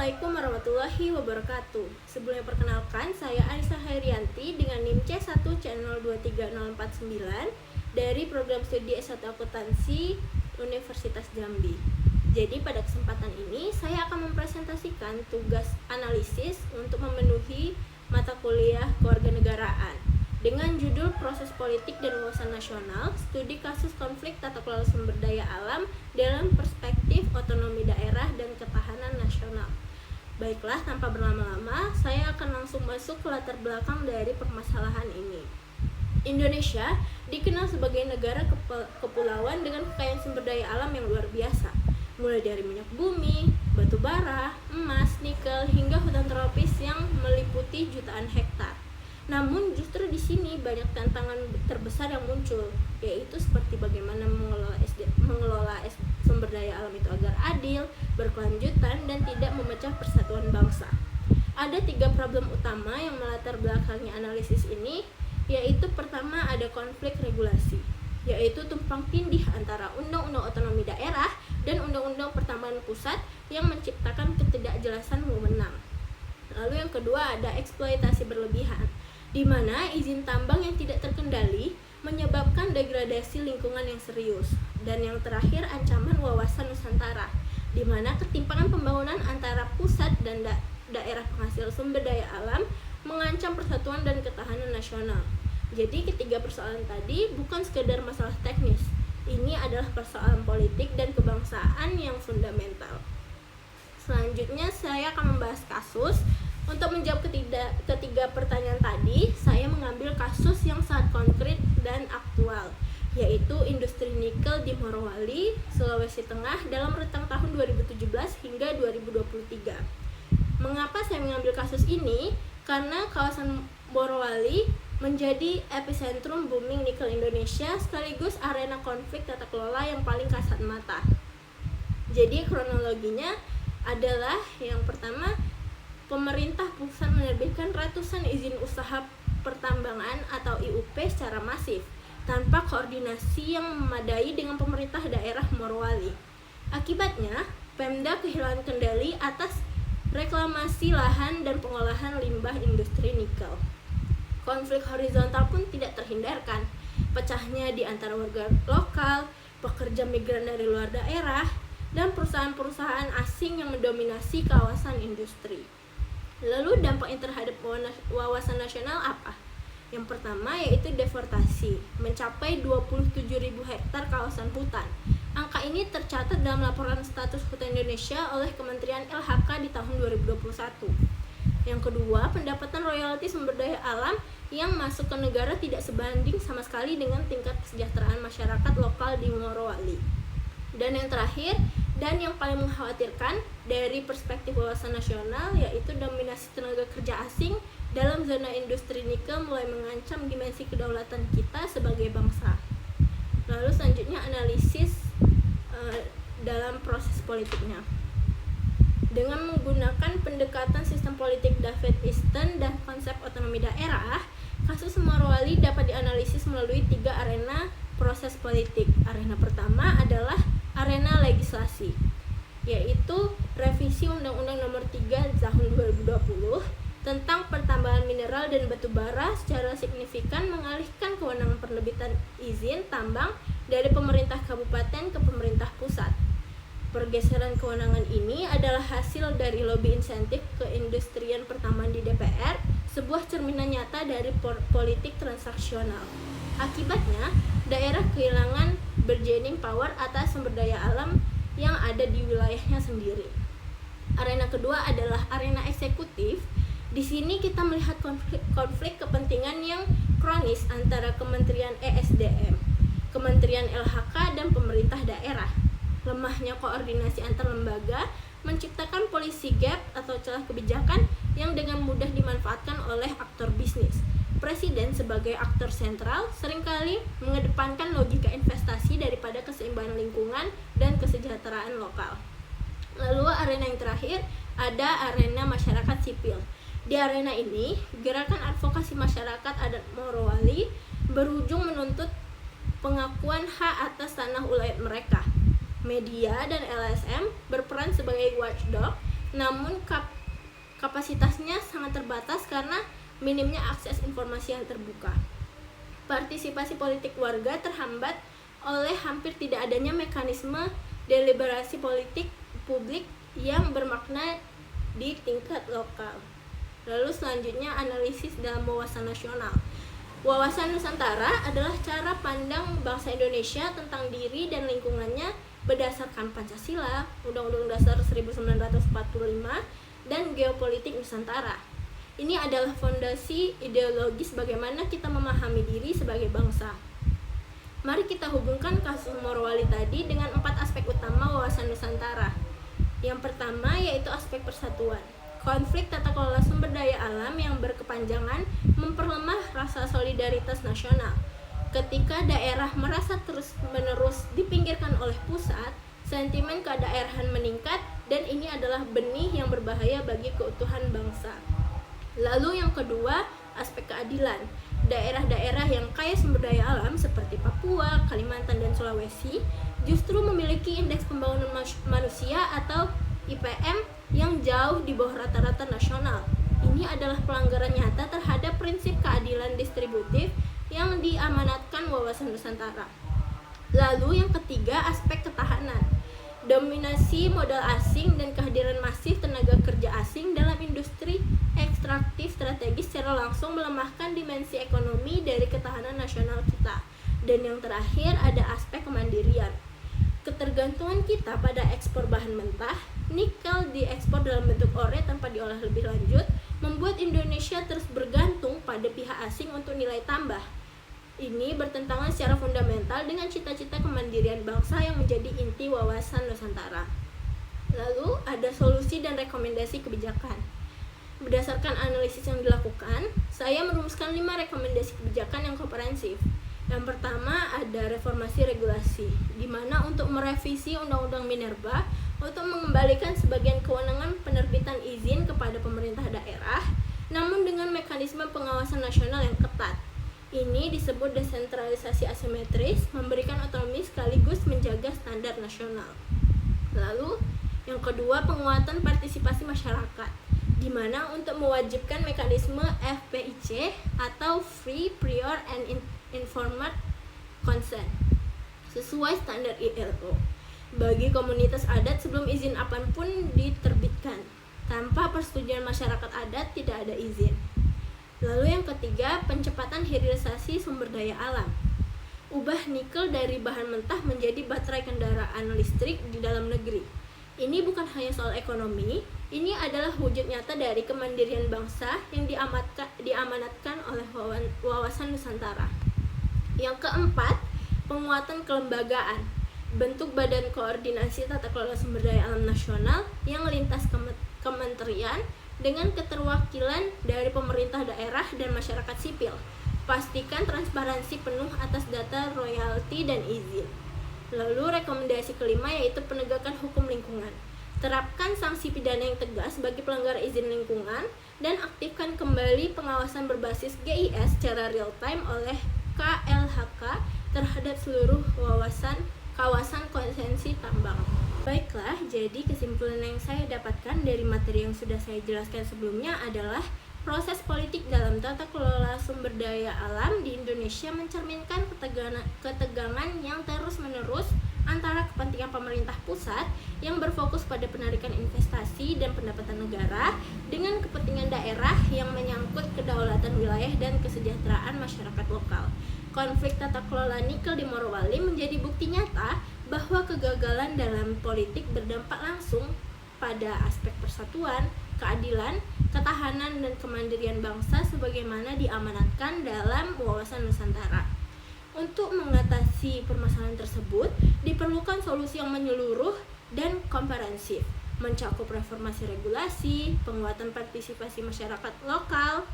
Assalamualaikum warahmatullahi wabarakatuh. Sebelumnya perkenalkan, saya Aisyah Hairianti dengan NIM C1 channel 23049 dari program studi S1 Akuntansi Universitas Jambi. Jadi pada kesempatan ini saya akan mempresentasikan tugas analisis untuk memenuhi mata kuliah kewarganegaraan dengan judul Proses Politik dan Wawasan Nasional, Studi Kasus Konflik Tata Kelola Sumber Daya Alam dalam Perspektif Otonomi Daerah dan Ketahanan Nasional. Baiklah, tanpa berlama-lama, saya akan langsung masuk ke latar belakang dari permasalahan ini. Indonesia dikenal sebagai negara kepulauan dengan kekayaan sumber daya alam yang luar biasa, mulai dari minyak bumi, batu bara, emas, nikel, hingga hutan tropis yang meliputi jutaan hektar. Namun justru di sini banyak tantangan terbesar yang muncul, yaitu seperti bagaimana mengelola sumber daya alam itu agar adil, berkelanjutan, dan tidak memecah persatuan bangsa. Ada 3 problem utama yang melatar belakangi analisis ini, yaitu pertama ada konflik regulasi, yaitu tumpang tindih antara Undang-Undang Otonomi Daerah dan Undang-Undang Pertambangan Pusat yang menciptakan ketidakjelasan wewenang. Lalu yang kedua ada eksploitasi berlebihan, di mana izin tambang yang tidak terkendali menyebabkan degradasi lingkungan yang serius. Dan yang terakhir ancaman wawasan Nusantara, di mana ketimpangan pembangunan antara pusat dan daerah penghasil sumber daya alam mengancam persatuan dan ketahanan nasional. Jadi ketiga persoalan tadi bukan sekedar masalah teknis, ini adalah persoalan politik dan kebangsaan yang fundamental. Selanjutnya saya akan membahas kasus. Untuk menjawab ketiga pertanyaan tadi, saya mengambil kasus yang sangat konkret dan aktual, yaitu industri nikel di Morowali, Sulawesi Tengah dalam rentang tahun 2017 hingga 2023. Mengapa saya mengambil kasus ini? Karena kawasan Morowali menjadi epicentrum booming nikel Indonesia sekaligus arena konflik tata kelola yang paling kasat mata. Jadi kronologinya adalah yang pertama, pemerintah pusat menerbitkan ratusan izin usaha pertambangan atau IUP secara masif tanpa koordinasi yang memadai dengan pemerintah daerah Morowali. Akibatnya, Pemda kehilangan kendali atas reklamasi lahan dan pengolahan limbah industri nikel. Konflik horizontal pun tidak terhindarkan, pecahnya di antara warga lokal, pekerja migran dari luar daerah, dan perusahaan-perusahaan asing yang mendominasi kawasan industri. Lalu dampaknya terhadap wawasan nasional apa? Yang pertama yaitu deforestasi, mencapai 27.000 hektar kawasan hutan. Angka ini tercatat dalam laporan status hutan Indonesia oleh Kementerian LHK di tahun 2021. Yang kedua, pendapatan royalti sumber daya alam yang masuk ke negara tidak sebanding sama sekali dengan tingkat kesejahteraan masyarakat lokal di Morowali. Dan yang terakhir, dan yang paling mengkhawatirkan dari perspektif wawasan nasional, yaitu dominasi tenaga kerja asing dalam zona industri nikel mulai mengancam dimensi kedaulatan kita sebagai bangsa. Lalu selanjutnya analisis dalam proses politiknya. Dengan menggunakan pendekatan sistem politik David Easton dan konsep otonomi daerah, kasus Morowali dapat dianalisis melalui 3 arena proses politik. Arena pertama adalah arena legislasi, yaitu revisi Undang-Undang Nomor 3 Tahun 2020 tentang pertambangan mineral dan batu bara secara signifikan mengalihkan kewenangan penerbitan izin tambang dari pemerintah kabupaten ke pemerintah pusat. Pergeseran kewenangan ini adalah hasil dari lobby insentif keindustrian pertambangan di DPR, sebuah cerminan nyata dari politik transaksional. Akibatnya, daerah kehilangan bargaining power atas sumber daya alam yang ada di wilayahnya sendiri. Arena kedua adalah arena eksekutif. Di sini kita melihat konflik kepentingan yang kronis antara Kementerian ESDM, Kementerian LHK, dan pemerintah daerah. Lemahnya koordinasi antar lembaga menciptakan policy gap atau celah kebijakan yang dengan mudah dimanfaatkan oleh aktor bisnis. Presiden sebagai aktor sentral seringkali mengedepankan logika investasi daripada keseimbangan lingkungan dan kesejahteraan lokal. Lalu arena yang terakhir ada arena masyarakat sipil. Di arena ini, gerakan advokasi masyarakat adat Morowali berujung menuntut pengakuan hak atas tanah ulayat mereka. Media dan LSM berperan sebagai watchdog namun kapasitasnya sangat terbatas karena minimnya akses informasi yang terbuka. Partisipasi politik warga terhambat oleh hampir tidak adanya mekanisme deliberasi politik publik yang bermakna di tingkat lokal. Lalu selanjutnya analisis dalam wawasan nasional. Wawasan Nusantara adalah cara pandang bangsa Indonesia tentang diri dan lingkungannya berdasarkan Pancasila, Undang-Undang Dasar 1945, dan geopolitik Nusantara. Ini adalah fondasi ideologis bagaimana kita memahami diri sebagai bangsa. Mari kita hubungkan kasus Morowali tadi dengan 4 aspek utama wawasan Nusantara. Yang pertama yaitu aspek persatuan. Konflik tata kelola sumber daya alam yang berkepanjangan memperlemah rasa solidaritas nasional. Ketika daerah merasa terus-menerus dipinggirkan oleh pusat, sentimen kedaerahan meningkat dan ini adalah benih yang berbahaya bagi keutuhan bangsa. Lalu yang kedua, aspek keadilan. Daerah-daerah yang kaya sumber daya alam seperti Papua, Kalimantan, dan Sulawesi justru memiliki indeks pembangunan manusia atau IPM yang jauh di bawah rata-rata nasional. Ini adalah pelanggaran nyata terhadap prinsip keadilan distributif yang diamanatkan wawasan Nusantara. Lalu yang ketiga, aspek ketahanan. Dominasi modal asing dan kehadiran masif tenaga kerja asing dalam industri ekstraktif strategis secara langsung melemahkan dimensi ekonomi dari ketahanan nasional kita. Dan yang terakhir ada aspek kemandirian. Ketergantungan kita pada ekspor bahan mentah, nikel diekspor dalam bentuk ore tanpa diolah lebih lanjut, membuat Indonesia terus bergantung pada pihak asing untuk nilai tambah. Ini bertentangan secara fundamental dengan cita-cita kemandirian bangsa yang menjadi inti wawasan Nusantara. Lalu ada solusi dan rekomendasi kebijakan. Berdasarkan analisis yang dilakukan, saya merumuskan 5 rekomendasi kebijakan yang komprehensif. Yang pertama ada reformasi regulasi, di mana untuk merevisi Undang-Undang Minerba untuk mengembalikan sebagian kewenangan penerbitan izin kepada pemerintah daerah, namun dengan mekanisme pengawasan nasional yang ketat. Ini disebut desentralisasi asimetris, memberikan otonomi sekaligus menjaga standar nasional. Lalu, yang kedua penguatan partisipasi masyarakat, di mana untuk mewajibkan mekanisme FPIC atau Free, Prior, and Informed Consent sesuai standar ILO bagi komunitas adat sebelum izin apapun diterbitkan. Tanpa persetujuan masyarakat adat tidak ada izin. Lalu yang ketiga, pencepatan hilirisasi sumber daya alam. Ubah nikel dari bahan mentah menjadi baterai kendaraan listrik di dalam negeri. Ini bukan hanya soal ekonomi, ini adalah wujud nyata dari kemandirian bangsa yang diamanatkan oleh wawasan Nusantara. Yang keempat, penguatan kelembagaan. Bentuk Badan Koordinasi Tata Kelola Sumber Daya Alam Nasional yang lintas kementerian dengan keterwakilan dari pemerintah daerah dan masyarakat sipil. Pastikan transparansi penuh atas data royalti dan izin. Lalu rekomendasi kelima yaitu penegakan hukum lingkungan. Terapkan sanksi pidana yang tegas bagi pelanggar izin lingkungan dan aktifkan kembali pengawasan berbasis GIS secara real time oleh KLHK terhadap seluruh kawasan konsesi tambang. Baiklah, jadi kesimpulan yang saya dapatkan dari materi yang sudah saya jelaskan sebelumnya adalah proses politik dalam tata kelola sumber daya alam di Indonesia mencerminkan ketegangan yang terus-menerus antara kepentingan pemerintah pusat yang berfokus pada penarikan investasi dan pendapatan negara dengan kepentingan daerah yang menyangkut kedaulatan wilayah dan kesejahteraan masyarakat lokal. Konflik tata kelola nikel di Morowali menjadi bukti nyata bahwa kegagalan dalam politik berdampak langsung pada aspek persatuan, keadilan, ketahanan, dan kemandirian bangsa sebagaimana diamanatkan dalam wawasan Nusantara. Untuk mengatasi permasalahan tersebut, diperlukan solusi yang menyeluruh dan komprehensif, mencakup reformasi regulasi, penguatan partisipasi masyarakat lokal,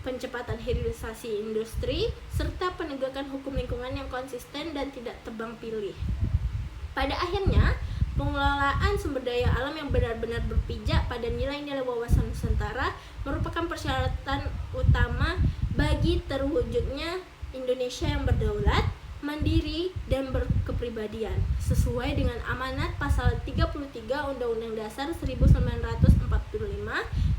pencepatan hilirisasi industri, serta penegakan hukum lingkungan yang konsisten dan tidak tebang pilih. Pada akhirnya, pengelolaan sumber daya alam yang benar-benar berpijak pada nilai-nilai wawasan Nusantara merupakan persyaratan utama bagi terwujudnya Indonesia yang berdaulat, mandiri, dan berkepribadian sesuai dengan amanat pasal 33 Undang-Undang Dasar 1945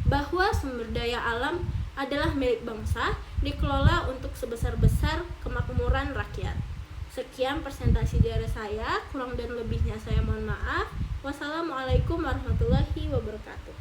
bahwa sumber daya alam adalah milik bangsa, dikelola untuk sebesar-besar kemakmuran rakyat. Sekian presentasi dari saya, kurang dan lebihnya saya mohon maaf. Wassalamualaikum warahmatullahi wabarakatuh.